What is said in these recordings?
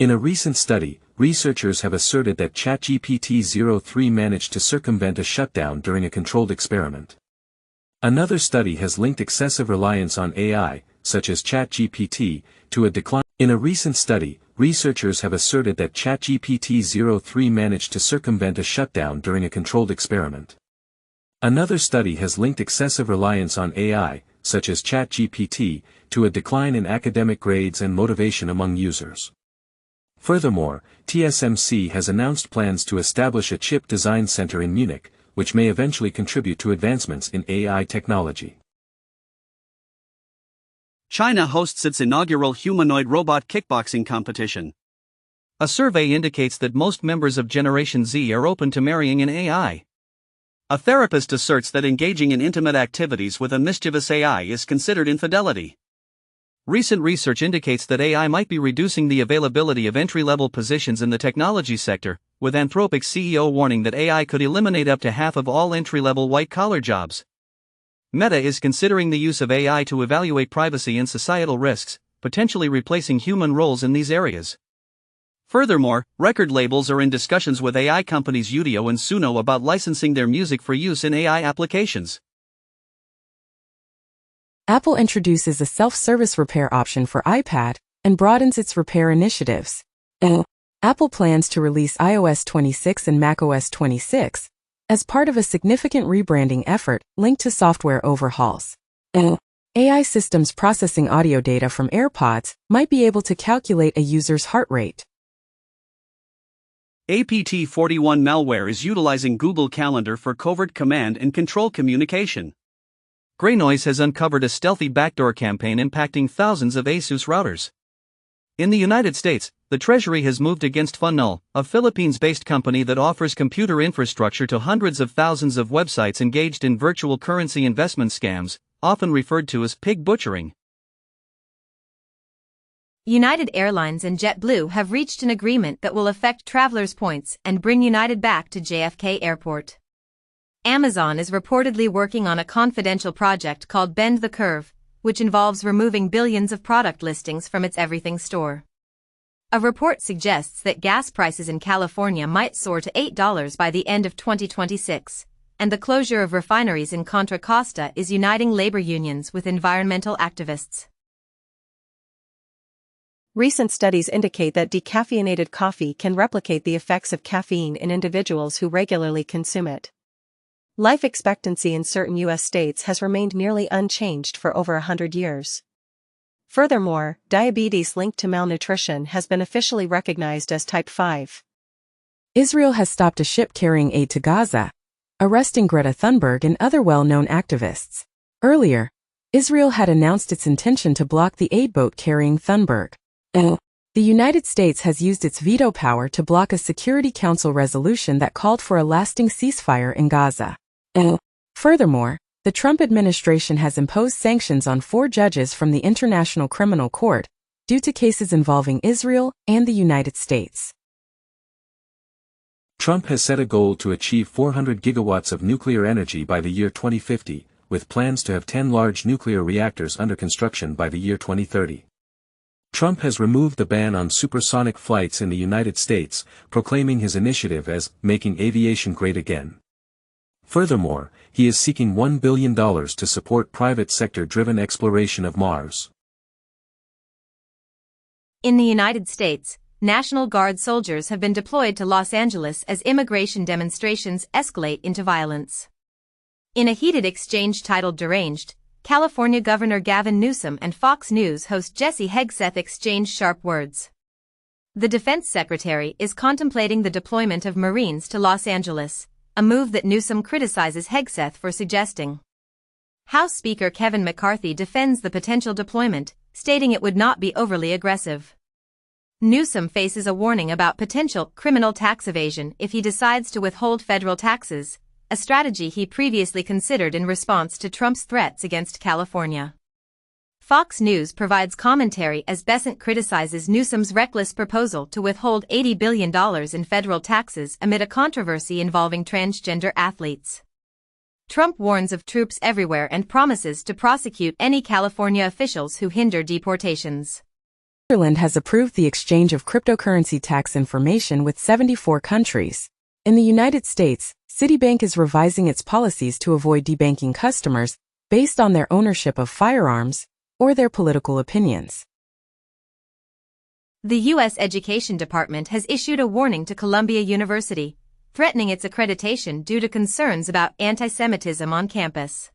In a recent study, researchers have asserted that ChatGPT-03 managed to circumvent a shutdown during a controlled experiment. Another study has linked excessive reliance on AI, such as ChatGPT, to a decline. In a recent study, researchers have asserted that ChatGPT-03 managed to circumvent a shutdown during a controlled experiment. Another study has linked excessive reliance on AI, such as ChatGPT, to a decline in academic grades and motivation among users. Furthermore, TSMC has announced plans to establish a chip design center in Munich, which may eventually contribute to advancements in AI technology. China hosts its inaugural humanoid robot kickboxing competition. A survey indicates that most members of Generation Z are open to marrying an AI. A therapist asserts that engaging in intimate activities with a mischievous AI is considered infidelity. Recent research indicates that AI might be reducing the availability of entry-level positions in the technology sector, with Anthropic's CEO warning that AI could eliminate up to half of all entry-level white-collar jobs. Meta is considering the use of AI to evaluate privacy and societal risks, potentially replacing human roles in these areas. Furthermore, record labels are in discussions with AI companies Udio and Suno about licensing their music for use in AI applications. Apple introduces a self-service repair option for iPad and broadens its repair initiatives. Apple plans to release iOS 26 and macOS 26 as part of a significant rebranding effort linked to software overhauls. AI systems processing audio data from AirPods might be able to calculate a user's heart rate. APT41 malware is utilizing Google Calendar for covert command and control communication. Greynoise has uncovered a stealthy backdoor campaign impacting thousands of ASUS routers. In the United States, the Treasury has moved against Funnel, a Philippines-based company that offers computer infrastructure to hundreds of thousands of websites engaged in virtual currency investment scams, often referred to as pig butchering. United Airlines and JetBlue have reached an agreement that will affect travelers' points and bring United back to JFK Airport. Amazon is reportedly working on a confidential project called Bend the Curve, which involves removing billions of product listings from its everything store. A report suggests that gas prices in California might soar to $8 by the end of 2026, and the closure of refineries in Contra Costa is uniting labor unions with environmental activists. Recent studies indicate that decaffeinated coffee can replicate the effects of caffeine in individuals who regularly consume it. Life expectancy in certain U.S. states has remained nearly unchanged for over 100 years. Furthermore, diabetes linked to malnutrition has been officially recognized as type 5. Israel has stopped a ship carrying aid to Gaza, arresting Greta Thunberg and other well-known activists. Earlier, Israel had announced its intention to block the aid boat carrying Thunberg. The United States has used its veto power to block a Security Council resolution that called for a lasting ceasefire in Gaza. Furthermore, the Trump administration has imposed sanctions on 4 judges from the International Criminal Court due to cases involving Israel and the United States. Trump has set a goal to achieve 400 gigawatts of nuclear energy by the year 2050, with plans to have 10 large nuclear reactors under construction by the year 2030. Trump has removed the ban on supersonic flights in the United States, proclaiming his initiative as making aviation great again. Furthermore, he is seeking $1 billion to support private sector-driven exploration of Mars. In the United States, National Guard soldiers have been deployed to Los Angeles as immigration demonstrations escalate into violence. In a heated exchange titled Deranged, California Governor Gavin Newsom and Fox News host Jesse Hegseth exchange sharp words. The defense secretary is contemplating the deployment of Marines to Los Angeles, a move that Newsom criticizes Hegseth for suggesting. House Speaker Kevin McCarthy defends the potential deployment, stating it would not be overly aggressive. Newsom faces a warning about potential criminal tax evasion if he decides to withhold federal taxes, a strategy he previously considered in response to Trump's threats against California. Fox News provides commentary as Besant criticizes Newsom's reckless proposal to withhold $80 billion in federal taxes amid a controversy involving transgender athletes. Trump warns of troops everywhere and promises to prosecute any California officials who hinder deportations. Switzerland has approved the exchange of cryptocurrency tax information with 74 countries. In the United States, Citibank is revising its policies to avoid debanking customers based on their ownership of firearms or their political opinions. The U.S. Education Department has issued a warning to Columbia University, threatening its accreditation due to concerns about anti-Semitism on campus.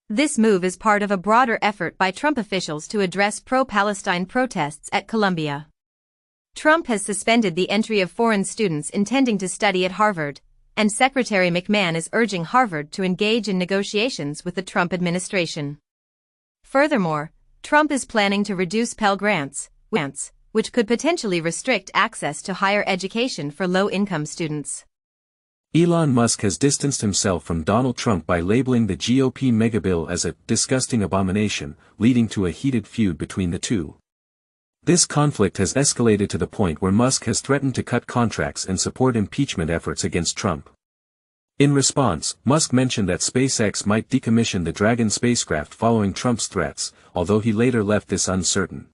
This move is part of a broader effort by Trump officials to address pro-Palestine protests at Columbia. Trump has suspended the entry of foreign students intending to study at Harvard, and Secretary McMahon is urging Harvard to engage in negotiations with the Trump administration. Furthermore, Trump is planning to reduce Pell Grants, which could potentially restrict access to higher education for low-income students. Elon Musk has distanced himself from Donald Trump by labeling the GOP megabill as a disgusting abomination, leading to a heated feud between the two. This conflict has escalated to the point where Musk has threatened to cut contracts and support impeachment efforts against Trump. In response, Musk mentioned that SpaceX might decommission the Dragon spacecraft following Trump's threats, although he later left this uncertain.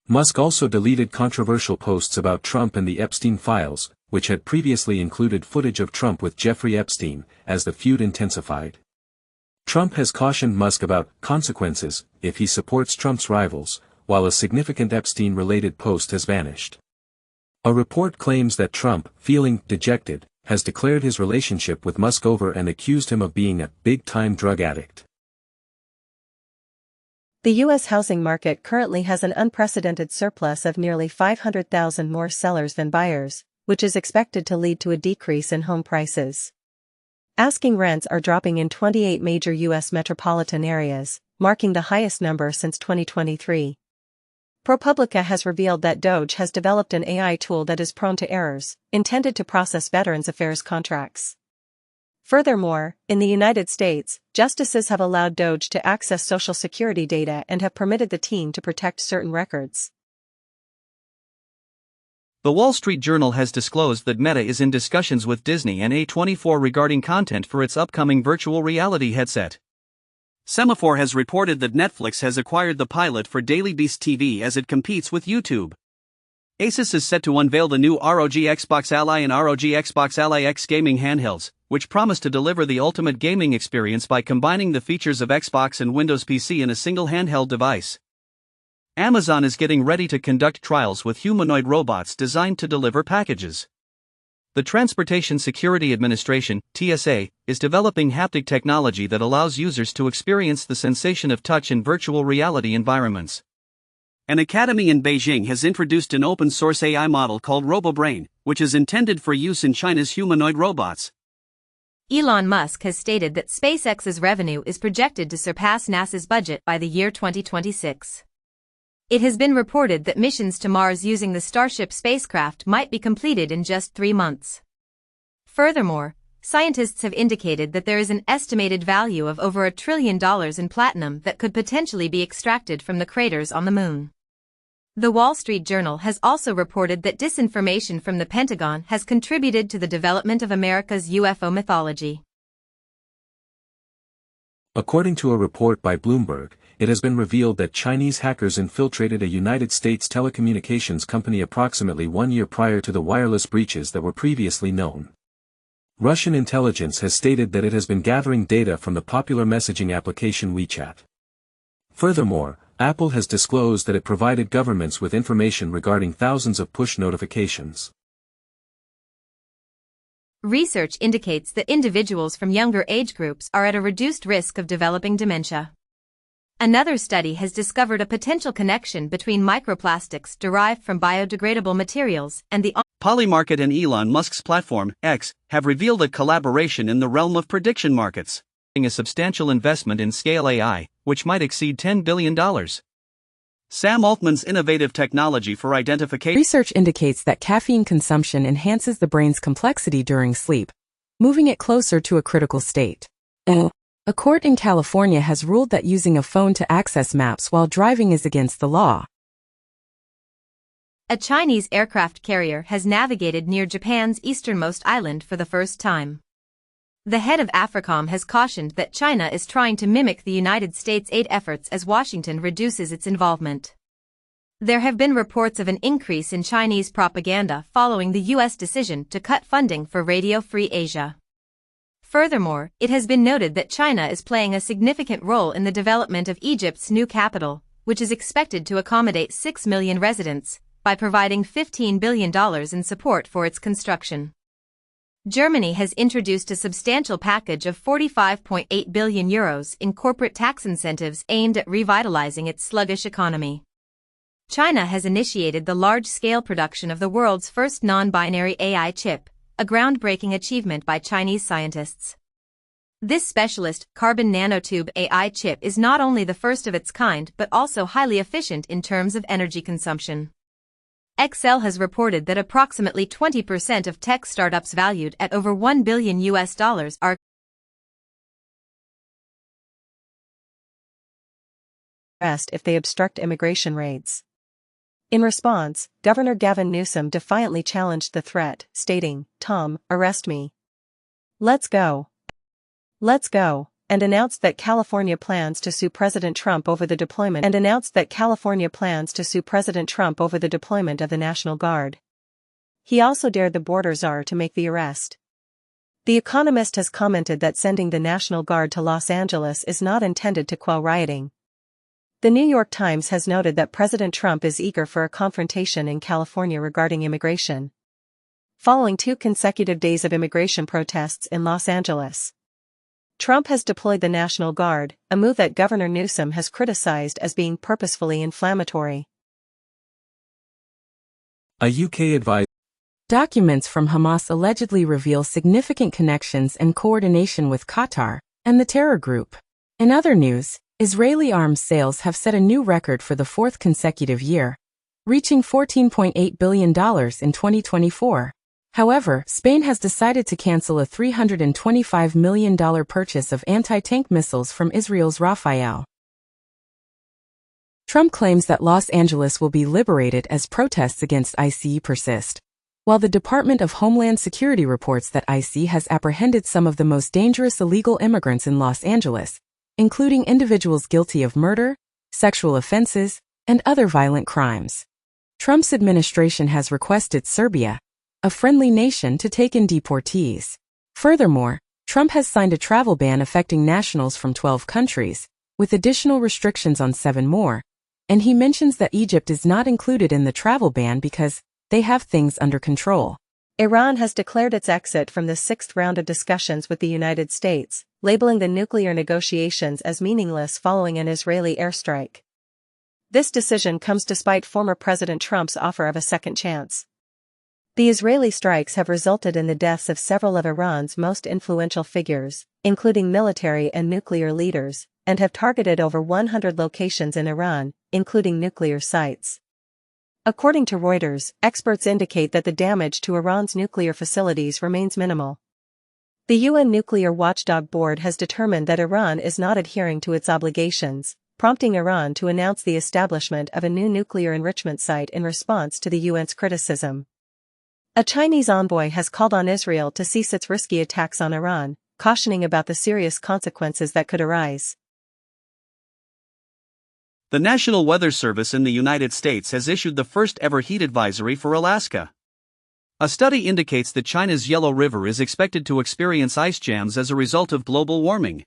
Musk also deleted controversial posts about Trump and the Epstein files, which had previously included footage of Trump with Jeffrey Epstein, as the feud intensified. Trump has cautioned Musk about consequences if he supports Trump's rivals, while a significant Epstein-related post has vanished. A report claims that Trump, feeling dejected, has declared his relationship with Musk over and accused him of being a big-time drug addict. The U.S. housing market currently has an unprecedented surplus of nearly 500,000 more sellers than buyers, which is expected to lead to a decrease in home prices. Asking rents are dropping in 28 major U.S. metropolitan areas, marking the highest number since 2023. ProPublica has revealed that Doge has developed an AI tool that is prone to errors, intended to process Veterans Affairs contracts. Furthermore, in the United States, justices have allowed Doge to access Social Security data and have permitted the team to protect certain records. The Wall Street Journal has disclosed that Meta is in discussions with Disney and A24 regarding content for its upcoming virtual reality headset. Semaphore has reported that Netflix has acquired the pilot for Daily Beast TV as it competes with YouTube. Asus is set to unveil the new ROG Xbox Ally and ROG Xbox Ally X gaming handhelds, which promise to deliver the ultimate gaming experience by combining the features of Xbox and Windows PC in a single handheld device. Amazon is getting ready to conduct trials with humanoid robots designed to deliver packages. The Transportation Security Administration, TSA, is developing haptic technology that allows users to experience the sensation of touch in virtual reality environments. An academy in Beijing has introduced an open-source AI model called RoboBrain, which is intended for use in China's humanoid robots. Elon Musk has stated that SpaceX's revenue is projected to surpass NASA's budget by the year 2026. It has been reported that missions to Mars using the Starship spacecraft might be completed in just 3 months. Furthermore, scientists have indicated that there is an estimated value of over $1 trillion in platinum that could potentially be extracted from the craters on the Moon. The Wall Street Journal has also reported that disinformation from the Pentagon has contributed to the development of America's UFO mythology. According to a report by Bloomberg, it has been revealed that Chinese hackers infiltrated a United States telecommunications company approximately 1 year prior to the wireless breaches that were previously known. Russian intelligence has stated that it has been gathering data from the popular messaging application WeChat. Furthermore, Apple has disclosed that it provided governments with information regarding thousands of push notifications. Research indicates that individuals from younger age groups are at a reduced risk of developing dementia. Another study has discovered a potential connection between microplastics derived from biodegradable materials and the Polymarket and Elon Musk's platform, X, have revealed a collaboration in the realm of prediction markets, a substantial investment in Scale AI, which might exceed $10 billion. Sam Altman's innovative technology for identification. Research indicates that caffeine consumption enhances the brain's complexity during sleep, moving it closer to a critical state. A court in California has ruled that using a phone to access maps while driving is against the law. A Chinese aircraft carrier has navigated near Japan's easternmost island for the first time. The head of AFRICOM has cautioned that China is trying to mimic the United States' aid efforts as Washington reduces its involvement. There have been reports of an increase in Chinese propaganda following the U.S. decision to cut funding for Radio Free Asia. Furthermore, it has been noted that China is playing a significant role in the development of Egypt's new capital, which is expected to accommodate 6 million residents, by providing $15 billion in support for its construction. Germany has introduced a substantial package of €45.8 billion in corporate tax incentives aimed at revitalizing its sluggish economy. China has initiated the large-scale production of the world's first non-binary AI chip, a groundbreaking achievement by Chinese scientists. This specialist, carbon nanotube AI chip is not only the first of its kind but also highly efficient in terms of energy consumption. XL has reported that approximately 20% of tech startups valued at over $1 billion are arrested if they obstruct immigration raids. In response, Governor Gavin Newsom defiantly challenged the threat, stating, "Tom, arrest me. Let's go. Let's go," and announced that California plans to sue President Trump over the deployment of the National Guard. He also dared the border czar to make the arrest. The Economist has commented that sending the National Guard to Los Angeles is not intended to quell rioting. The New York Times has noted that President Trump is eager for a confrontation in California regarding immigration. Following 2 consecutive days of immigration protests in Los Angeles, Trump has deployed the National Guard, a move that Governor Newsom has criticized as being purposefully inflammatory. A UK advisor. Documents from Hamas allegedly reveal significant connections and coordination with Qatar and the terror group. In other news, Israeli arms sales have set a new record for the 4th consecutive year, reaching $14.8 billion in 2024. However, Spain has decided to cancel a $325 million purchase of anti-tank missiles from Israel's Rafael. Trump claims that Los Angeles will be liberated as protests against ICE persist, while the Department of Homeland Security reports that ICE has apprehended some of the most dangerous illegal immigrants in Los Angeles, including individuals guilty of murder, sexual offenses, and other violent crimes. Trump's administration has requested Serbia, a friendly nation, to take in deportees. Furthermore, Trump has signed a travel ban affecting nationals from 12 countries, with additional restrictions on 7 more, and he mentions that Egypt is not included in the travel ban because they have things under control. Iran has declared its exit from the 6th round of discussions with the United States, labeling the nuclear negotiations as meaningless following an Israeli airstrike. This decision comes despite former President Trump's offer of a second chance. The Israeli strikes have resulted in the deaths of several of Iran's most influential figures, including military and nuclear leaders, and have targeted over 100 locations in Iran, including nuclear sites. According to Reuters, experts indicate that the damage to Iran's nuclear facilities remains minimal. The UN Nuclear Watchdog Board has determined that Iran is not adhering to its obligations, prompting Iran to announce the establishment of a new nuclear enrichment site in response to the UN's criticism. A Chinese envoy has called on Israel to cease its risky attacks on Iran, cautioning about the serious consequences that could arise. The National Weather Service in the United States has issued the first-ever heat advisory for Alaska. A study indicates that China's Yellow River is expected to experience ice jams as a result of global warming.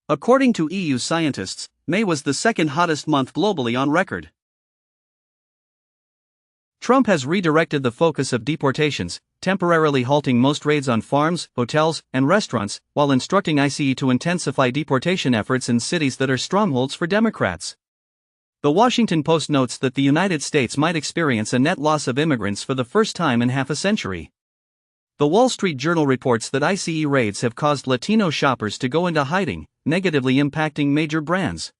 According to EU scientists, May was the 2nd hottest month globally on record. Trump has redirected the focus of deportations, temporarily halting most raids on farms, hotels, and restaurants, while instructing ICE to intensify deportation efforts in cities that are strongholds for Democrats. The Washington Post notes that the United States might experience a net loss of immigrants for the first time in half a century. The Wall Street Journal reports that ICE raids have caused Latino shoppers to go into hiding, negatively impacting major brands.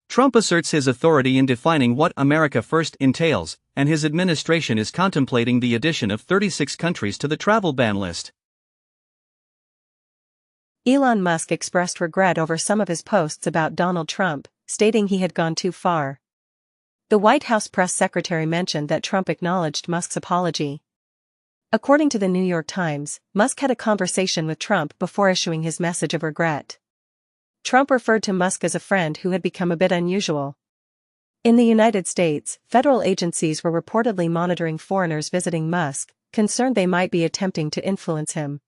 Trump asserts his authority in defining what America First entails, and his administration is contemplating the addition of 36 countries to the travel ban list. Elon Musk expressed regret over some of his posts about Donald Trump, stating he had gone too far. The White House press secretary mentioned that Trump acknowledged Musk's apology. According to the New York Times, Musk had a conversation with Trump before issuing his message of regret. Trump referred to Musk as a friend who had become a bit unusual. In the United States, federal agencies were reportedly monitoring foreigners visiting Musk, concerned they might be attempting to influence him.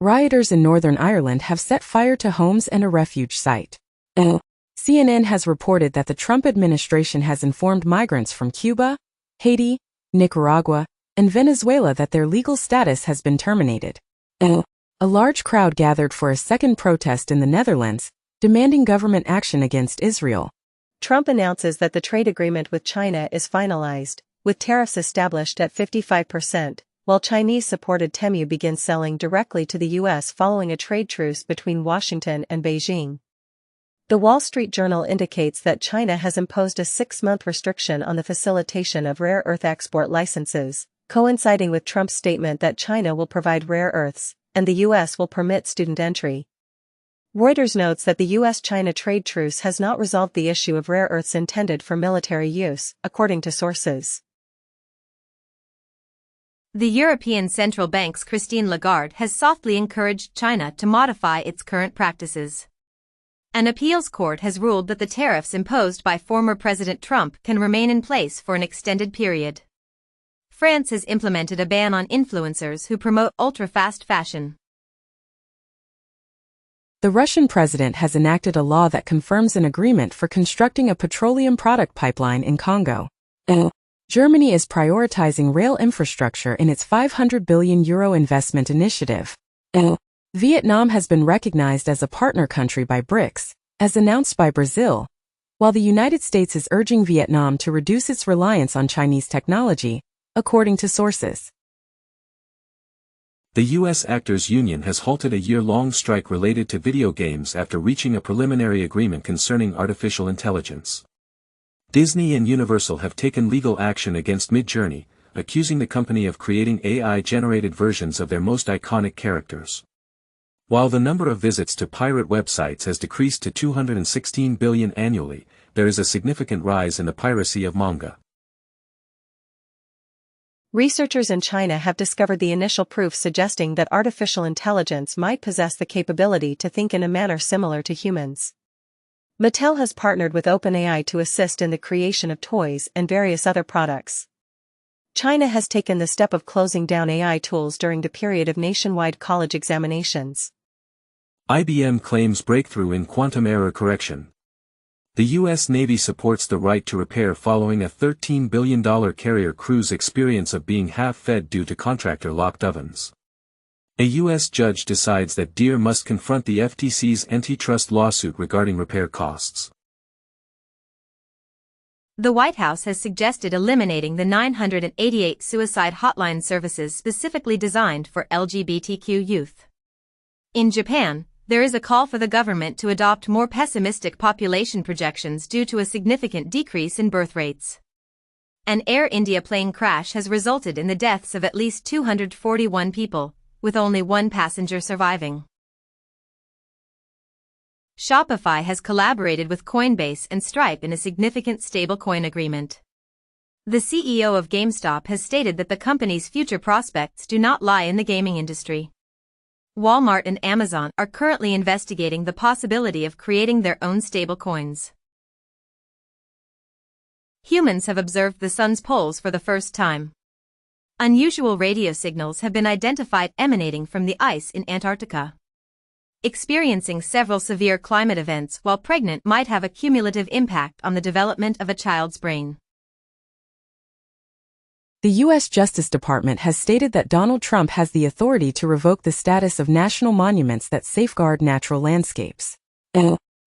Rioters in Northern Ireland have set fire to homes and a refuge site. CNN has reported that the Trump administration has informed migrants from Cuba, Haiti, Nicaragua, and Venezuela that their legal status has been terminated. A large crowd gathered for a second protest in the Netherlands, demanding government action against Israel. Trump announces that the trade agreement with China is finalized, with tariffs established at 55%, while Chinese-supported Temu begins selling directly to the U.S. following a trade truce between Washington and Beijing. The Wall Street Journal indicates that China has imposed a 6-month restriction on the facilitation of rare earth export licenses, coinciding with Trump's statement that China will provide rare earths, and the U.S. will permit student entry. Reuters notes that the U.S.-China trade truce has not resolved the issue of rare earths intended for military use, according to sources. The European Central Bank's Christine Lagarde has softly encouraged China to modify its current practices. An appeals court has ruled that the tariffs imposed by former President Trump can remain in place for an extended period. France has implemented a ban on influencers who promote ultra-fast fashion. The Russian president has enacted a law that confirms an agreement for constructing a petroleum product pipeline in Congo. Germany is prioritizing rail infrastructure in its €500 billion investment initiative. Vietnam has been recognized as a partner country by BRICS, as announced by Brazil, while the United States is urging Vietnam to reduce its reliance on Chinese technology, according to sources. The U.S. Actors Union has halted a year-long strike related to video games after reaching a preliminary agreement concerning artificial intelligence. Disney and Universal have taken legal action against Midjourney, accusing the company of creating AI-generated versions of their most iconic characters. While the number of visits to pirate websites has decreased to 216 billion annually, there is a significant rise in the piracy of manga. Researchers in China have discovered the initial proof suggesting that artificial intelligence might possess the capability to think in a manner similar to humans. Mattel has partnered with OpenAI to assist in the creation of toys and various other products. China has taken the step of closing down AI tools during the period of nationwide college examinations. IBM claims breakthrough in quantum error correction. The U.S. Navy supports the right to repair following a $13 billion carrier crew's experience of being half-fed due to contractor-locked ovens. A U.S. judge decides that Deere must confront the FTC's antitrust lawsuit regarding repair costs. The White House has suggested eliminating the 988 suicide hotline services specifically designed for LGBTQ youth. In Japan, there is a call for the government to adopt more pessimistic population projections due to a significant decrease in birth rates. An Air India plane crash has resulted in the deaths of at least 241 people, with only one passenger surviving. Shopify has collaborated with Coinbase and Stripe in a significant stablecoin agreement. The CEO of GameStop has stated that the company's future prospects do not lie in the gaming industry. Walmart and Amazon are currently investigating the possibility of creating their own stablecoins. Humans have observed the sun's poles for the first time. Unusual radio signals have been identified emanating from the ice in Antarctica. Experiencing several severe climate events while pregnant might have a cumulative impact on the development of a child's brain. The U.S. Justice Department has stated that Donald Trump has the authority to revoke the status of national monuments that safeguard natural landscapes.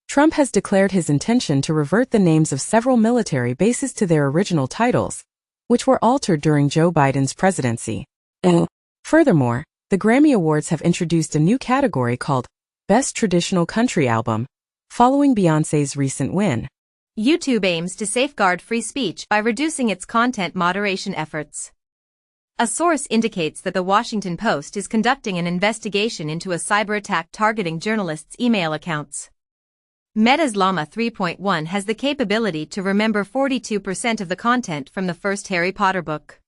Trump has declared his intention to revert the names of several military bases to their original titles, which were altered during Joe Biden's presidency. Furthermore, the Grammy Awards have introduced a new category called Best Traditional Country Album, following Beyoncé's recent win. YouTube aims to safeguard free speech by reducing its content moderation efforts. A source indicates that the Washington Post is conducting an investigation into a cyber attack targeting journalists' email accounts. Meta's Llama 3.1 has the capability to remember 42% of the content from the first Harry Potter book.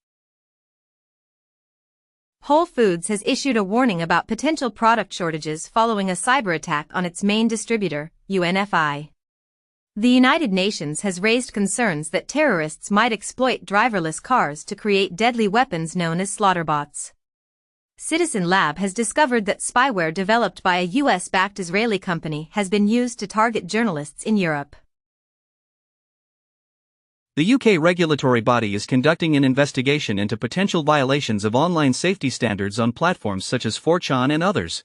Whole Foods has issued a warning about potential product shortages following a cyber attack on its main distributor, UNFI. The United Nations has raised concerns that terrorists might exploit driverless cars to create deadly weapons known as slaughterbots. Citizen Lab has discovered that spyware developed by a US-backed Israeli company has been used to target journalists in Europe. The UK regulatory body is conducting an investigation into potential violations of online safety standards on platforms such as 4chan and others.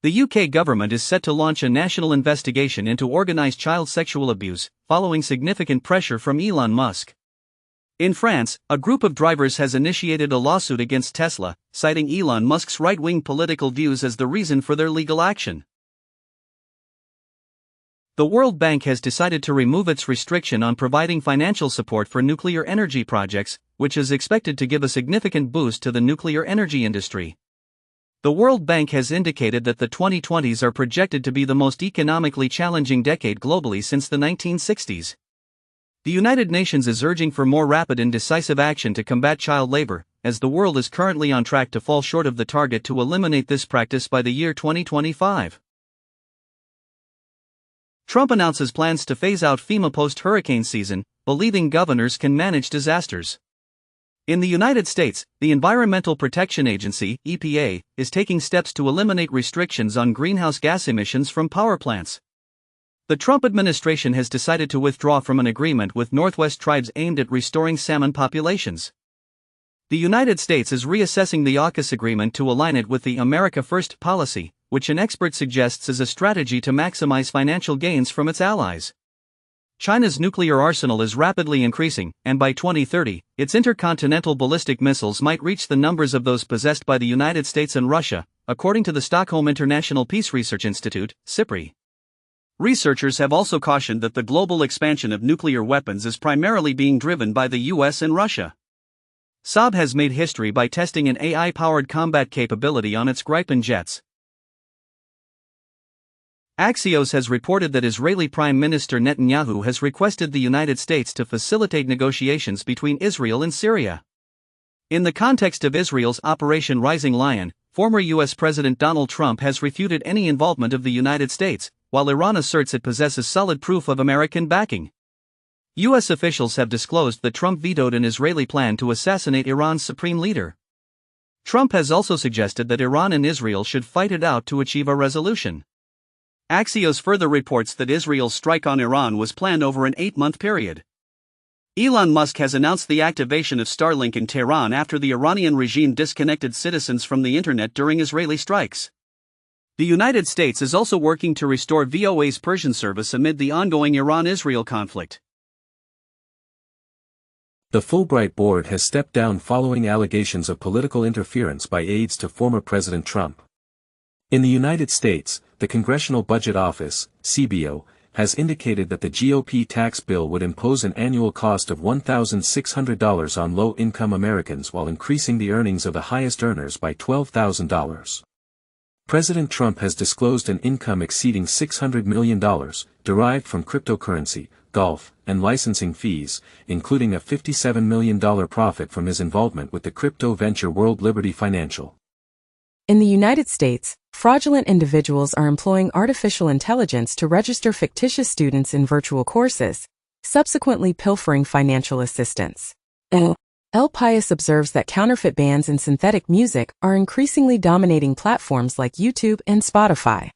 The UK government is set to launch a national investigation into organised child sexual abuse, following significant pressure from Elon Musk. In France, a group of drivers has initiated a lawsuit against Tesla, citing Elon Musk's right-wing political views as the reason for their legal action. The World Bank has decided to remove its restriction on providing financial support for nuclear energy projects, which is expected to give a significant boost to the nuclear energy industry. The World Bank has indicated that the 2020s are projected to be the most economically challenging decade globally since the 1960s. The United Nations is urging for more rapid and decisive action to combat child labor, as the world is currently on track to fall short of the target to eliminate this practice by the year 2025. Trump announces plans to phase out FEMA post-hurricane season, believing governors can manage disasters. In the United States, the Environmental Protection Agency, EPA, is taking steps to eliminate restrictions on greenhouse gas emissions from power plants. The Trump administration has decided to withdraw from an agreement with Northwest tribes aimed at restoring salmon populations. The United States is reassessing the AUKUS agreement to align it with the America First policy, which an expert suggests is a strategy to maximize financial gains from its allies. China's nuclear arsenal is rapidly increasing, and by 2030, its intercontinental ballistic missiles might reach the numbers of those possessed by the United States and Russia, according to the Stockholm International Peace Research Institute, SIPRI. Researchers have also cautioned that the global expansion of nuclear weapons is primarily being driven by the US and Russia. Saab has made history by testing an AI-powered combat capability on its Gripen jets. Axios has reported that Israeli Prime Minister Netanyahu has requested the United States to facilitate negotiations between Israel and Syria. In the context of Israel's Operation Rising Lion, former U.S. President Donald Trump has refuted any involvement of the United States, while Iran asserts it possesses solid proof of American backing. U.S. officials have disclosed that Trump vetoed an Israeli plan to assassinate Iran's supreme leader. Trump has also suggested that Iran and Israel should fight it out to achieve a resolution. Axios further reports that Israel's strike on Iran was planned over an 8-month period. Elon Musk has announced the activation of Starlink in Tehran after the Iranian regime disconnected citizens from the internet during Israeli strikes. The United States is also working to restore VOA's Persian service amid the ongoing Iran-Israel conflict. The Fulbright Board has stepped down following allegations of political interference by aides to former President Trump. In the United States, the Congressional Budget Office, CBO, has indicated that the GOP tax bill would impose an annual cost of $1,600 on low-income Americans while increasing the earnings of the highest earners by $12,000. President Trump has disclosed an income exceeding $600 million, derived from cryptocurrency, golf, and licensing fees, including a $57 million profit from his involvement with the crypto venture World Liberty Financial. In the United States, fraudulent individuals are employing artificial intelligence to register fictitious students in virtual courses, subsequently pilfering financial assistance. El Pius observes that counterfeit bands and synthetic music are increasingly dominating platforms like YouTube and Spotify.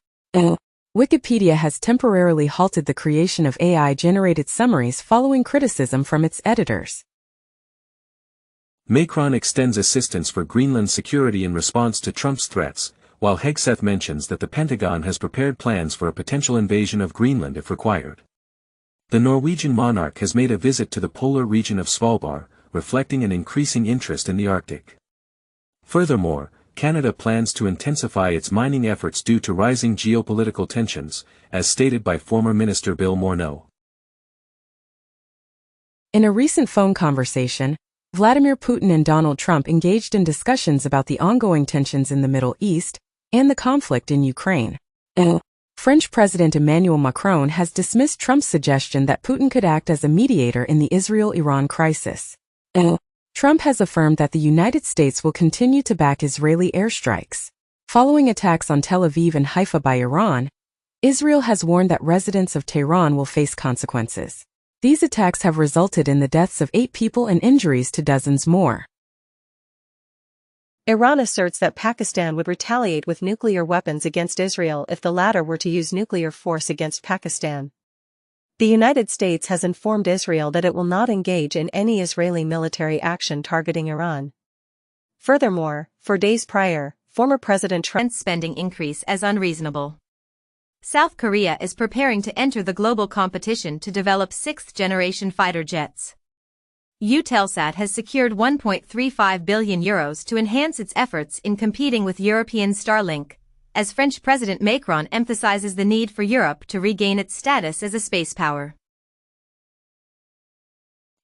Wikipedia has temporarily halted the creation of AI-generated summaries following criticism from its editors. Macron extends assistance for Greenland security in response to Trump's threats, while Hegseth mentions that the Pentagon has prepared plans for a potential invasion of Greenland if required. The Norwegian monarch has made a visit to the polar region of Svalbard, reflecting an increasing interest in the Arctic. Furthermore, Canada plans to intensify its mining efforts due to rising geopolitical tensions, as stated by former Minister Bill Morneau. In a recent phone conversation, Vladimir Putin and Donald Trump engaged in discussions about the ongoing tensions in the Middle East and the conflict in Ukraine. French President Emmanuel Macron has dismissed Trump's suggestion that Putin could act as a mediator in the Israel-Iran crisis. Trump has affirmed that the United States will continue to back Israeli airstrikes. Following attacks on Tel Aviv and Haifa by Iran, Israel has warned that residents of Tehran will face consequences. These attacks have resulted in the deaths of 8 people and injuries to dozens more. Iran asserts that Pakistan would retaliate with nuclear weapons against Israel if the latter were to use nuclear force against Pakistan. The United States has informed Israel that it will not engage in any Israeli military action targeting Iran. Furthermore, for days prior, former President Trump's spending increase as unreasonable. South Korea is preparing to enter the global competition to develop 6th-generation fighter jets. Eutelsat has secured €1.35 billion to enhance its efforts in competing with European Starlink, as French President Macron emphasizes the need for Europe to regain its status as a space power.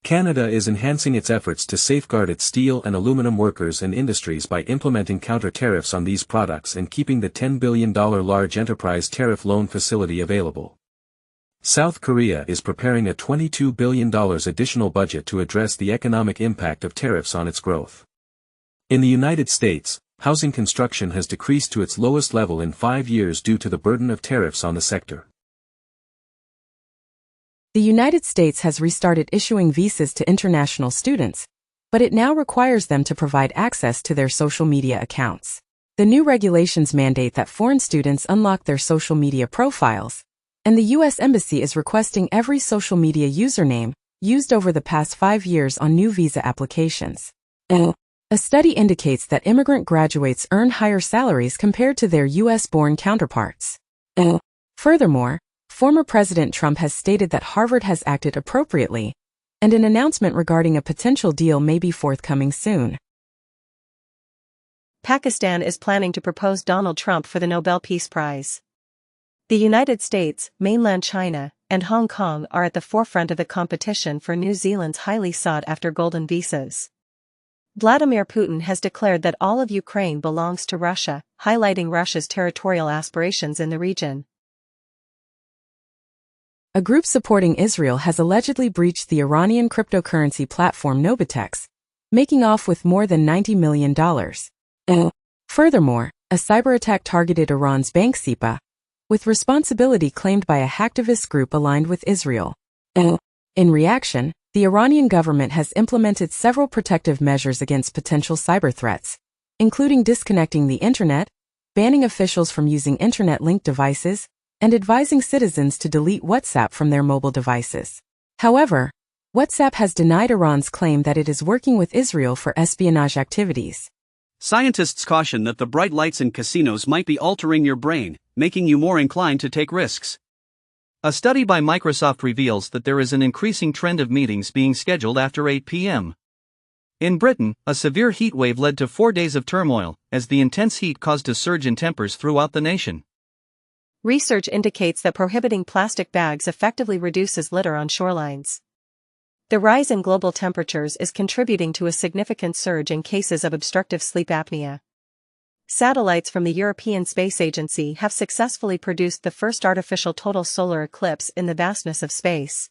Canada is enhancing its efforts to safeguard its steel and aluminum workers and industries by implementing counter-tariffs on these products and keeping the $10 billion large enterprise tariff loan facility available. South Korea is preparing a $22 billion additional budget to address the economic impact of tariffs on its growth. In the United States, housing construction has decreased to its lowest level in 5 years due to the burden of tariffs on the sector. The United States has restarted issuing visas to international students, but it now requires them to provide access to their social media accounts. The new regulations mandate that foreign students unlock their social media profiles, and the U.S. Embassy is requesting every social media username used over the past 5 years on new visa applications. A study indicates that immigrant graduates earn higher salaries compared to their U.S.-born counterparts. Furthermore, former President Trump has stated that Harvard has acted appropriately, and an announcement regarding a potential deal may be forthcoming soon. Pakistan is planning to propose Donald Trump for the Nobel Peace Prize. The United States, mainland China, and Hong Kong are at the forefront of the competition for New Zealand's highly sought-after golden visas. Vladimir Putin has declared that all of Ukraine belongs to Russia, highlighting Russia's territorial aspirations in the region. A group supporting Israel has allegedly breached the Iranian cryptocurrency platform Nobitex, making off with more than $90 million. Furthermore, a cyber attack targeted Iran's bank SIPA, with responsibility claimed by a hacktivist group aligned with Israel. In reaction, the Iranian government has implemented several protective measures against potential cyber threats, including disconnecting the internet, banning officials from using internet-linked devices, and advising citizens to delete WhatsApp from their mobile devices. However, WhatsApp has denied Iran's claim that it is working with Israel for espionage activities. Scientists caution that the bright lights in casinos might be altering your brain, making you more inclined to take risks. A study by Microsoft reveals that there is an increasing trend of meetings being scheduled after 8 p.m. In Britain, a severe heat wave led to 4 days of turmoil, as the intense heat caused a surge in tempers throughout the nation. Research indicates that prohibiting plastic bags effectively reduces litter on shorelines. The rise in global temperatures is contributing to a significant surge in cases of obstructive sleep apnea. Satellites from the European Space Agency have successfully produced the first artificial total solar eclipse in the vastness of space.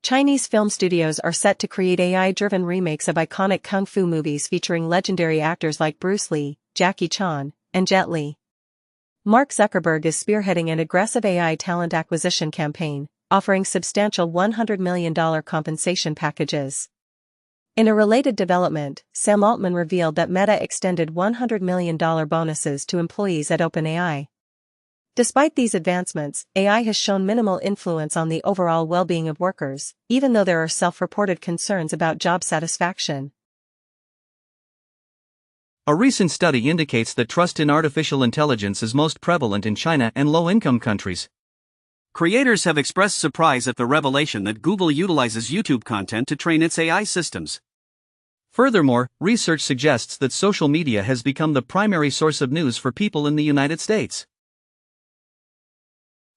Chinese film studios are set to create AI-driven remakes of iconic kung fu movies featuring legendary actors like Bruce Lee, Jackie Chan, and Jet Li. Mark Zuckerberg is spearheading an aggressive AI talent acquisition campaign, offering substantial $100 million compensation packages. In a related development, Sam Altman revealed that Meta extended $100 million bonuses to employees at OpenAI. Despite these advancements, AI has shown minimal influence on the overall well-being of workers, even though there are self-reported concerns about job satisfaction. A recent study indicates that trust in artificial intelligence is most prevalent in China and low-income countries. Creators have expressed surprise at the revelation that Google utilizes YouTube content to train its AI systems. Furthermore, research suggests that social media has become the primary source of news for people in the United States.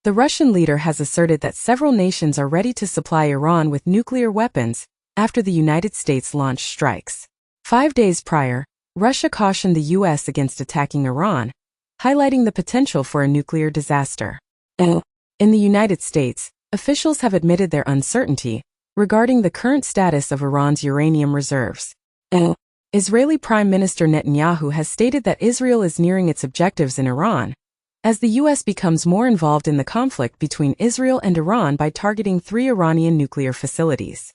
The Russian leader has asserted that several nations are ready to supply Iran with nuclear weapons after the United States launched strikes. 5 days prior, Russia cautioned the U.S. against attacking Iran, highlighting the potential for a nuclear disaster. In the United States, officials have admitted their uncertainty regarding the current status of Iran's uranium reserves. Israeli Prime Minister Netanyahu has stated that Israel is nearing its objectives in Iran, as the U.S. becomes more involved in the conflict between Israel and Iran by targeting 3 Iranian nuclear facilities.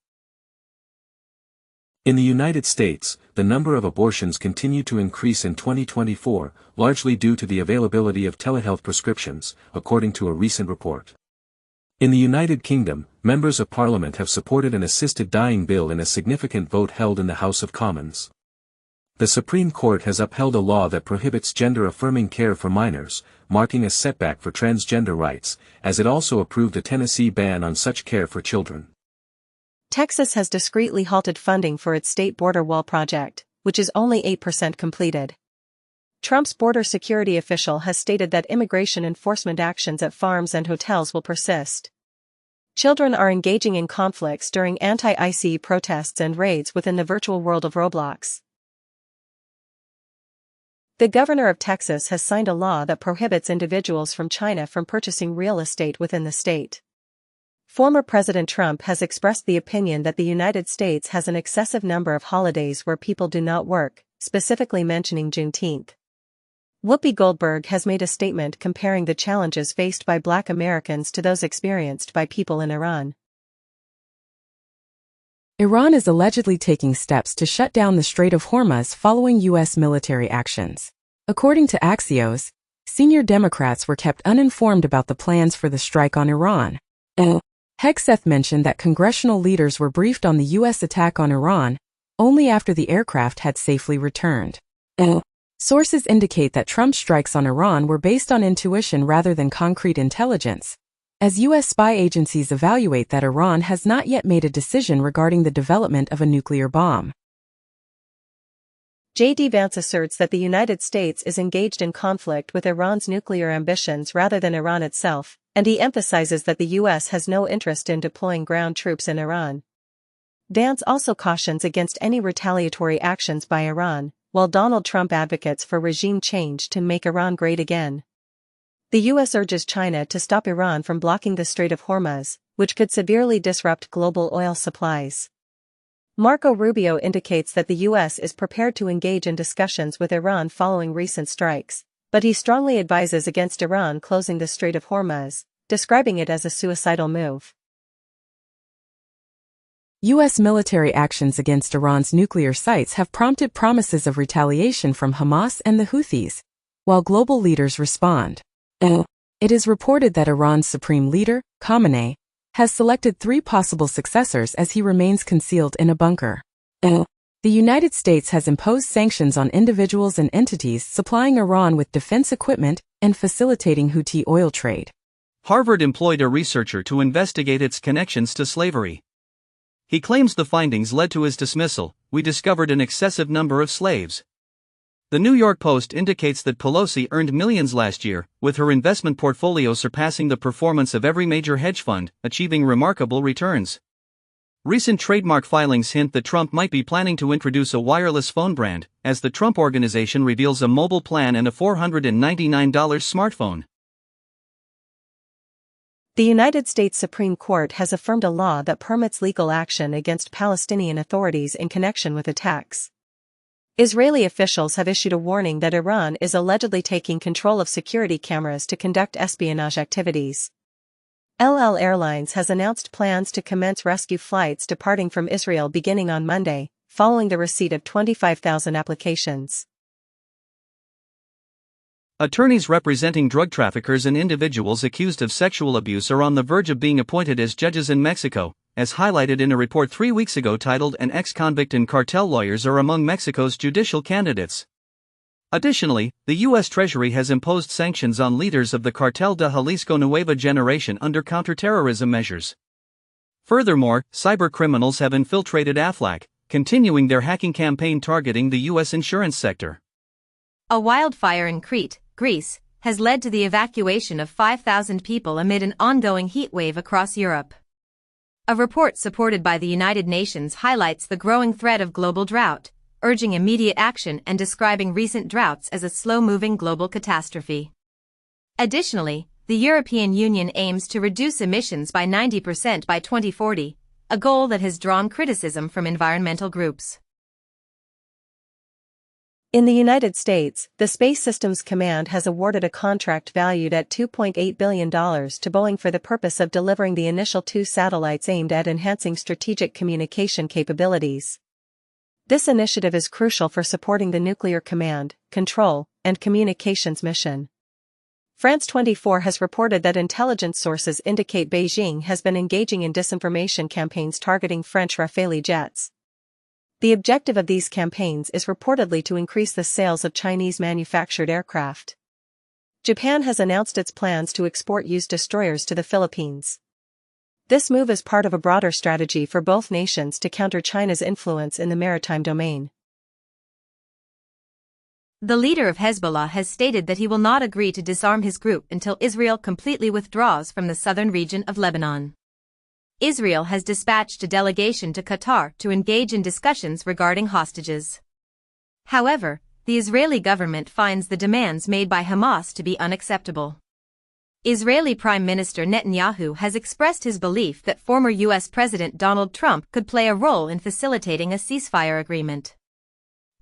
In the United States, the number of abortions continued to increase in 2024, largely due to the availability of telehealth prescriptions, according to a recent report. In the United Kingdom, members of Parliament have supported an assisted dying bill in a significant vote held in the House of Commons. The Supreme Court has upheld a law that prohibits gender-affirming care for minors, marking a setback for transgender rights, as it also approved a Tennessee ban on such care for children. Texas has discreetly halted funding for its state border wall project, which is only 8% completed. Trump's border security official has stated that immigration enforcement actions at farms and hotels will persist. Children are engaging in conflicts during anti-ICE protests and raids within the virtual world of Roblox. The governor of Texas has signed a law that prohibits individuals from China from purchasing real estate within the state. Former President Trump has expressed the opinion that the United States has an excessive number of holidays where people do not work, specifically mentioning Juneteenth. Whoopi Goldberg has made a statement comparing the challenges faced by Black Americans to those experienced by people in Iran. Iran is allegedly taking steps to shut down the Strait of Hormuz following U.S. military actions. According to Axios, senior Democrats were kept uninformed about the plans for the strike on Iran. Hegseth mentioned that congressional leaders were briefed on the U.S. attack on Iran only after the aircraft had safely returned. Sources indicate that Trump's strikes on Iran were based on intuition rather than concrete intelligence, as U.S. spy agencies evaluate that Iran has not yet made a decision regarding the development of a nuclear bomb. J.D. Vance asserts that the United States is engaged in conflict with Iran's nuclear ambitions rather than Iran itself, and he emphasizes that the U.S. has no interest in deploying ground troops in Iran. Vance also cautions against any retaliatory actions by Iran, while Donald Trump advocates for regime change to make Iran great again. The U.S. urges China to stop Iran from blocking the Strait of Hormuz, which could severely disrupt global oil supplies. Marco Rubio indicates that the U.S. is prepared to engage in discussions with Iran following recent strikes, but he strongly advises against Iran closing the Strait of Hormuz, describing it as a suicidal move. U.S. military actions against Iran's nuclear sites have prompted promises of retaliation from Hamas and the Houthis, while global leaders respond. It is reported that Iran's supreme leader, Khamenei, has selected 3 possible successors as he remains concealed in a bunker. The United States has imposed sanctions on individuals and entities supplying Iran with defense equipment and facilitating Houthi oil trade. Harvard employed a researcher to investigate its connections to slavery. He claims the findings led to his dismissal. We discovered an excessive number of slaves. The New York Post indicates that Pelosi earned millions last year, with her investment portfolio surpassing the performance of every major hedge fund, achieving remarkable returns. Recent trademark filings hint that Trump might be planning to introduce a wireless phone brand, as the Trump Organization reveals a mobile plan and a $499 smartphone. The United States Supreme Court has affirmed a law that permits legal action against Palestinian authorities in connection with attacks. Israeli officials have issued a warning that Iran is allegedly taking control of security cameras to conduct espionage activities. El Al Airlines has announced plans to commence rescue flights departing from Israel beginning on Monday, following the receipt of 25,000 applications. Attorneys representing drug traffickers and individuals accused of sexual abuse are on the verge of being appointed as judges in Mexico, as highlighted in a report 3 weeks ago titled "An Ex-Convict and Cartel Lawyers Are Among Mexico's Judicial Candidates." Additionally, the U.S. Treasury has imposed sanctions on leaders of the Cartel de Jalisco Nueva Generation under counterterrorism measures. Furthermore, cybercriminals have infiltrated Aflac, continuing their hacking campaign targeting the U.S. insurance sector. A wildfire in Crete, Greece, has led to the evacuation of 5,000 people amid an ongoing heat wave across Europe. A report supported by the United Nations highlights the growing threat of global drought, urging immediate action and describing recent droughts as a slow-moving global catastrophe. Additionally, the European Union aims to reduce emissions by 90% by 2040, a goal that has drawn criticism from environmental groups. In the United States, the Space Systems Command has awarded a contract valued at $2.8 billion to Boeing for the purpose of delivering the initial 2 satellites aimed at enhancing strategic communication capabilities. This initiative is crucial for supporting the nuclear command, control, and communications mission. France 24 has reported that intelligence sources indicate Beijing has been engaging in disinformation campaigns targeting French Rafale jets. The objective of these campaigns is reportedly to increase the sales of Chinese-manufactured aircraft. Japan has announced its plans to export used destroyers to the Philippines. This move is part of a broader strategy for both nations to counter China's influence in the maritime domain. The leader of Hezbollah has stated that he will not agree to disarm his group until Israel completely withdraws from the southern region of Lebanon. Israel has dispatched a delegation to Qatar to engage in discussions regarding hostages. However, the Israeli government finds the demands made by Hamas to be unacceptable. Israeli Prime Minister Netanyahu has expressed his belief that former U.S. President Donald Trump could play a role in facilitating a ceasefire agreement.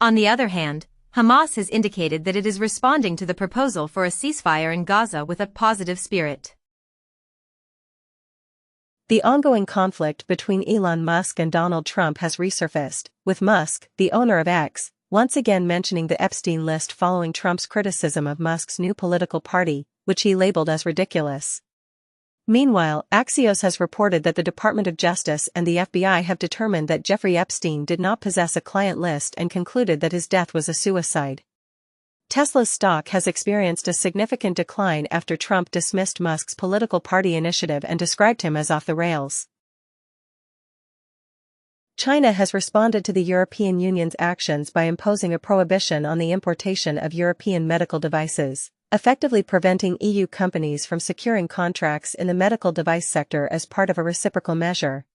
On the other hand, Hamas has indicated that it is responding to the proposal for a ceasefire in Gaza with a positive spirit. The ongoing conflict between Elon Musk and Donald Trump has resurfaced, with Musk, the owner of X, once again mentioning the Epstein list following Trump's criticism of Musk's new political party, which he labeled as ridiculous. Meanwhile, Axios has reported that the Department of Justice and the FBI have determined that Jeffrey Epstein did not possess a client list and concluded that his death was a suicide. Tesla's stock has experienced a significant decline after Trump dismissed Musk's political party initiative and described him as off the rails. China has responded to the European Union's actions by imposing a prohibition on the importation of European medical devices, effectively preventing EU companies from securing contracts in the medical device sector as part of a reciprocal measure.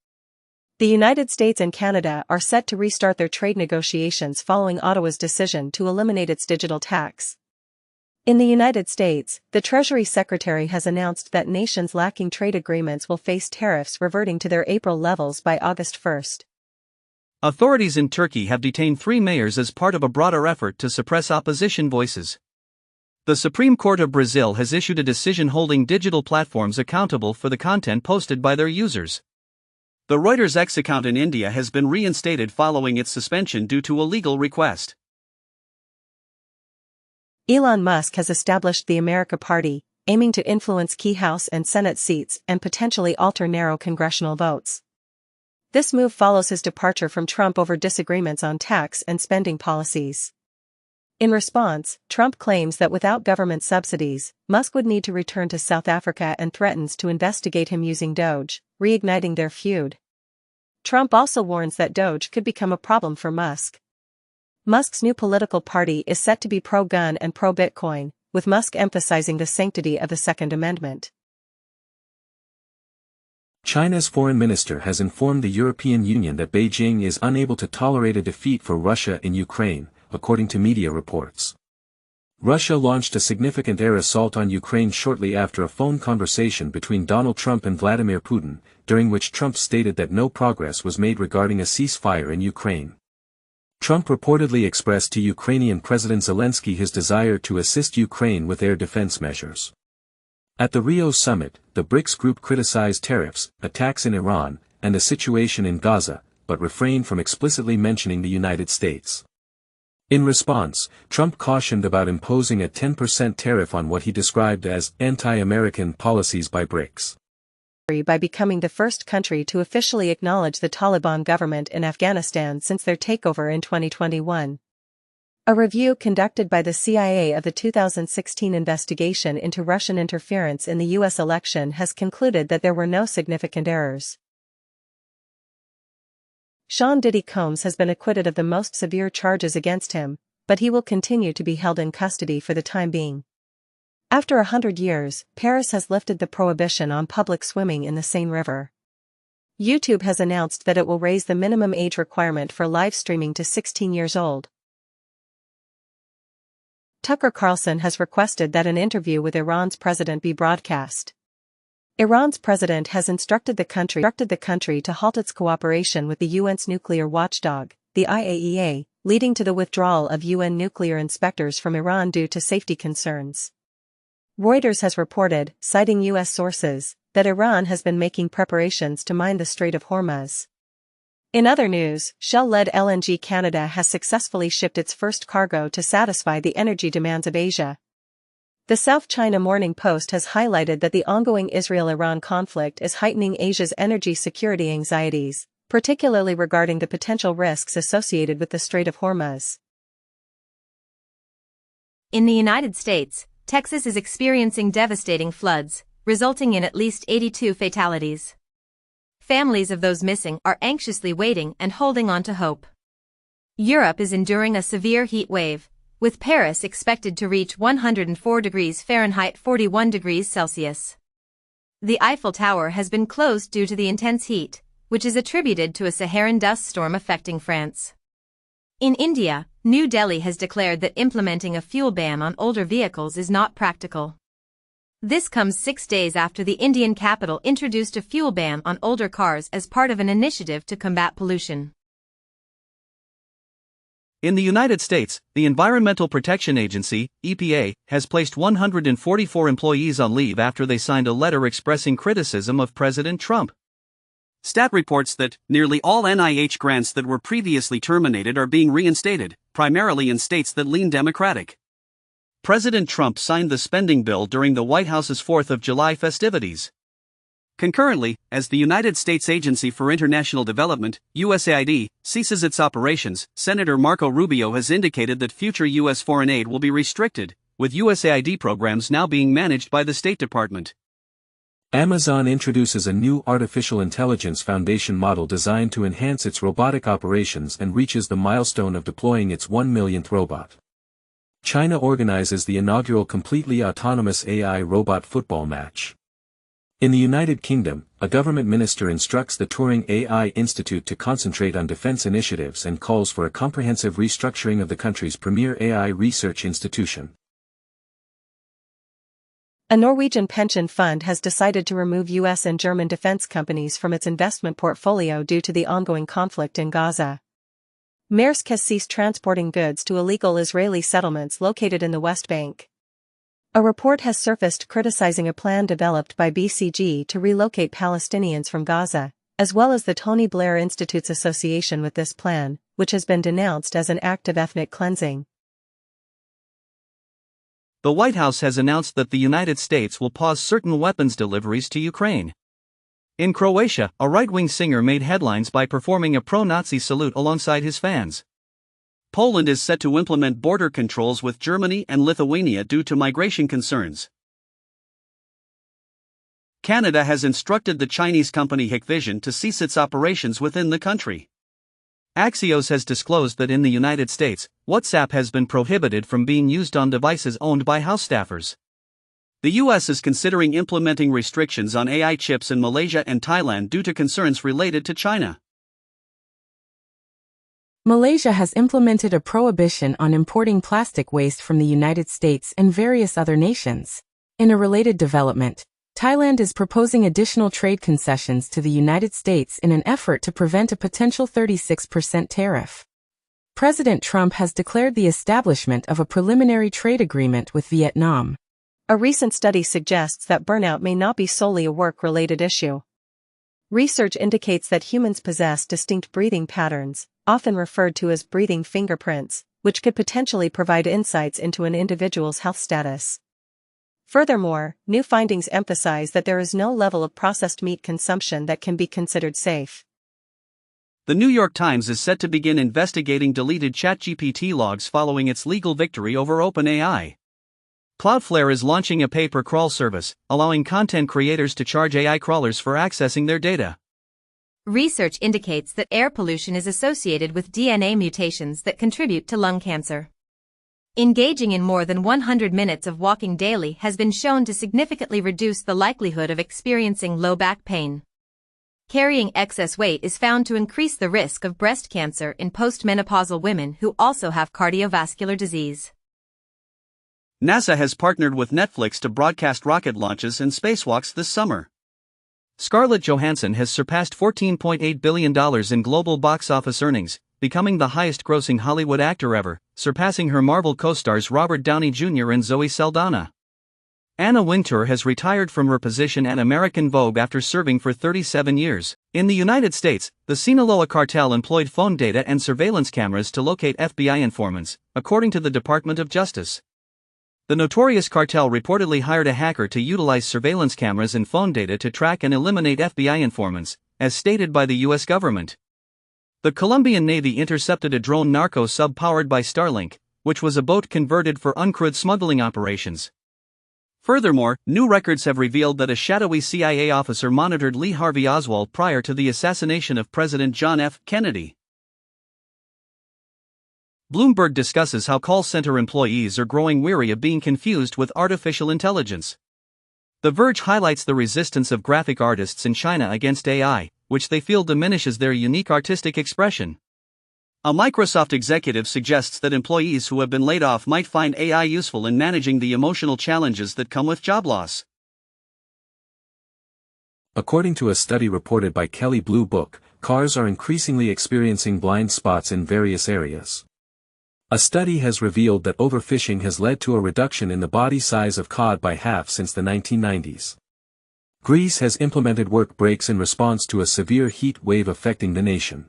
The United States and Canada are set to restart their trade negotiations following Ottawa's decision to eliminate its digital tax. In the United States, the Treasury Secretary has announced that nations lacking trade agreements will face tariffs reverting to their April levels by August 1. Authorities in Turkey have detained 3 mayors as part of a broader effort to suppress opposition voices. The Supreme Court of Brazil has issued a decision holding digital platforms accountable for the content posted by their users. The Reuters X account in India has been reinstated following its suspension due to a legal request. Elon Musk has established the America Party, aiming to influence key House and Senate seats and potentially alter narrow congressional votes. This move follows his departure from Trump over disagreements on tax and spending policies. In response, Trump claims that without government subsidies, Musk would need to return to South Africa and threatens to investigate him using Doge, reigniting their feud. Trump also warns that Doge could become a problem for Musk. Musk's new political party is set to be pro-gun and pro-Bitcoin, with Musk emphasizing the sanctity of the Second Amendment. China's foreign minister has informed the European Union that Beijing is unable to tolerate a defeat for Russia in Ukraine, according to media reports. Russia launched a significant air assault on Ukraine shortly after a phone conversation between Donald Trump and Vladimir Putin, during which Trump stated that no progress was made regarding a ceasefire in Ukraine. Trump reportedly expressed to Ukrainian President Zelensky his desire to assist Ukraine with air defense measures. At the Rio summit, the BRICS group criticized tariffs, attacks in Iran, and the situation in Gaza, but refrained from explicitly mentioning the United States. In response, Trump cautioned about imposing a 10% tariff on what he described as anti-American policies by BRICS. By becoming the first country to officially acknowledge the Taliban government in Afghanistan since their takeover in 2021. A review conducted by the CIA of the 2016 investigation into Russian interference in the U.S. election has concluded that there were no significant errors. Sean Diddy Combs has been acquitted of the most severe charges against him, but he will continue to be held in custody for the time being. After 100 years, Paris has lifted the prohibition on public swimming in the Seine River. YouTube has announced that it will raise the minimum age requirement for live streaming to 16 years old. Tucker Carlson has requested that an interview with Iran's president be broadcast. Iran's president has instructed the country to halt its cooperation with the UN's nuclear watchdog, the IAEA, leading to the withdrawal of UN nuclear inspectors from Iran due to safety concerns. Reuters has reported, citing U.S. sources, that Iran has been making preparations to mine the Strait of Hormuz. In other news, Shell-led LNG Canada has successfully shipped its first cargo to satisfy the energy demands of Asia. The South China Morning Post has highlighted that the ongoing Israel-Iran conflict is heightening Asia's energy security anxieties, particularly regarding the potential risks associated with the Strait of Hormuz. In the United States, Texas is experiencing devastating floods, resulting in at least 82 fatalities. Families of those missing are anxiously waiting and holding on to hope. Europe is enduring a severe heat wave, with Paris expected to reach 104 degrees Fahrenheit 41 degrees Celsius. The Eiffel Tower has been closed due to the intense heat, which is attributed to a Saharan dust storm affecting France. In India, New Delhi has declared that implementing a fuel ban on older vehicles is not practical. This comes 6 days after the Indian capital introduced a fuel ban on older cars as part of an initiative to combat pollution. In the United States, the Environmental Protection Agency, EPA, has placed 144 employees on leave after they signed a letter expressing criticism of President Trump. Stat reports that nearly all NIH grants that were previously terminated are being reinstated, primarily in states that lean Democratic. President Trump signed the spending bill during the White House's 4th of July festivities. Concurrently, as the United States Agency for International Development, USAID, ceases its operations, Senator Marco Rubio has indicated that future U.S. foreign aid will be restricted, with USAID programs now being managed by the State Department. Amazon introduces a new artificial intelligence foundation model designed to enhance its robotic operations and reaches the milestone of deploying its 1 millionth robot. China organizes the inaugural completely autonomous AI robot football match. In the United Kingdom, a government minister instructs the Turing AI Institute to concentrate on defense initiatives and calls for a comprehensive restructuring of the country's premier AI research institution. A Norwegian pension fund has decided to remove U.S. and German defense companies from its investment portfolio due to the ongoing conflict in Gaza. Maersk has ceased transporting goods to illegal Israeli settlements located in the West Bank. A report has surfaced criticizing a plan developed by BCG to relocate Palestinians from Gaza, as well as the Tony Blair Institute's association with this plan, which has been denounced as an act of ethnic cleansing. The White House has announced that the United States will pause certain weapons deliveries to Ukraine. In Croatia, a right-wing singer made headlines by performing a pro-Nazi salute alongside his fans. Poland is set to implement border controls with Germany and Lithuania due to migration concerns. Canada has instructed the Chinese company Hikvision to cease its operations within the country. Axios has disclosed that in the United States, WhatsApp has been prohibited from being used on devices owned by House staffers. The U.S. is considering implementing restrictions on AI chips in Malaysia and Thailand due to concerns related to China. Malaysia has implemented a prohibition on importing plastic waste from the United States and various other nations. In a related development, Thailand is proposing additional trade concessions to the United States in an effort to prevent a potential 36% tariff. President Trump has declared the establishment of a preliminary trade agreement with Vietnam. A recent study suggests that burnout may not be solely a work-related issue. Research indicates that humans possess distinct breathing patterns, often referred to as breathing fingerprints, which could potentially provide insights into an individual's health status. Furthermore, new findings emphasize that there is no level of processed meat consumption that can be considered safe. The New York Times is set to begin investigating deleted ChatGPT logs following its legal victory over OpenAI. Cloudflare is launching a pay-per-crawl service, allowing content creators to charge AI crawlers for accessing their data. Research indicates that air pollution is associated with DNA mutations that contribute to lung cancer. Engaging in more than 100 minutes of walking daily has been shown to significantly reduce the likelihood of experiencing low back pain. Carrying excess weight is found to increase the risk of breast cancer in postmenopausal women who also have cardiovascular disease. NASA has partnered with Netflix to broadcast rocket launches and spacewalks this summer. Scarlett Johansson has surpassed $14.8 billion in global box office earnings, becoming the highest-grossing Hollywood actor ever, surpassing her Marvel co-stars Robert Downey Jr. and Zoe Saldana. Anna Wintour has retired from her position at American Vogue after serving for 37 years. In the United States, the Sinaloa cartel employed phone data and surveillance cameras to locate FBI informants, according to the Department of Justice. The notorious cartel reportedly hired a hacker to utilize surveillance cameras and phone data to track and eliminate FBI informants, as stated by the U.S. government. The Colombian Navy intercepted a drone narco sub powered by Starlink, which was a boat converted for uncrewed smuggling operations. Furthermore, new records have revealed that a shadowy CIA officer monitored Lee Harvey Oswald prior to the assassination of President John F. Kennedy. Bloomberg discusses how call center employees are growing weary of being confused with artificial intelligence. The Verge highlights the resistance of graphic artists in China against AI, which they feel diminishes their unique artistic expression. A Microsoft executive suggests that employees who have been laid off might find AI useful in managing the emotional challenges that come with job loss. According to a study reported by Kelley Blue Book, cars are increasingly experiencing blind spots in various areas. A study has revealed that overfishing has led to a reduction in the body size of cod by half since the 1990s. Greece has implemented work breaks in response to a severe heat wave affecting the nation.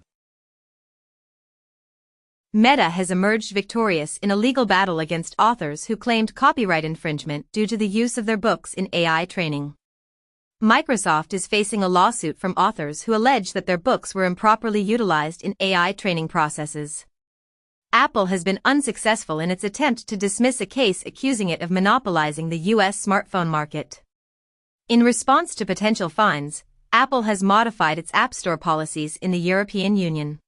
Meta has emerged victorious in a legal battle against authors who claimed copyright infringement due to the use of their books in AI training. Microsoft is facing a lawsuit from authors who allege that their books were improperly utilized in AI training processes. Apple has been unsuccessful in its attempt to dismiss a case accusing it of monopolizing the U.S. smartphone market. In response to potential fines, Apple has modified its App Store policies in the European Union.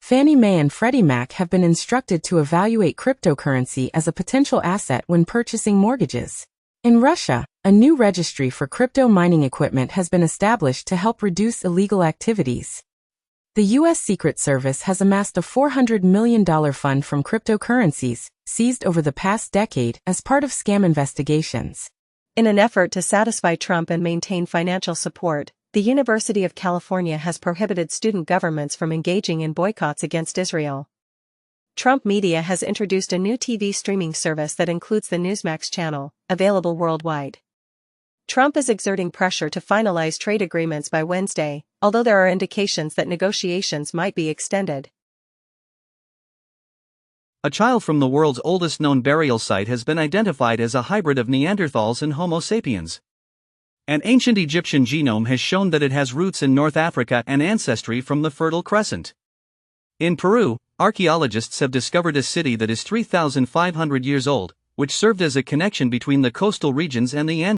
Fannie Mae and Freddie Mac have been instructed to evaluate cryptocurrency as a potential asset when purchasing mortgages. In Russia, a new registry for crypto mining equipment has been established to help reduce illegal activities. The U.S. Secret Service has amassed a $400 million fund from cryptocurrencies, seized over the past decade as part of scam investigations. In an effort to satisfy Trump and maintain financial support, the University of California has prohibited student governments from engaging in boycotts against Israel. Trump Media has introduced a new TV streaming service that includes the Newsmax channel, available worldwide. Trump is exerting pressure to finalize trade agreements by Wednesday, although there are indications that negotiations might be extended. A child from the world's oldest known burial site has been identified as a hybrid of Neanderthals and Homo sapiens. An ancient Egyptian genome has shown that it has roots in North Africa and ancestry from the Fertile Crescent. In Peru, archaeologists have discovered a city that is 3,500 years old, which served as a connection between the coastal regions and the Andes.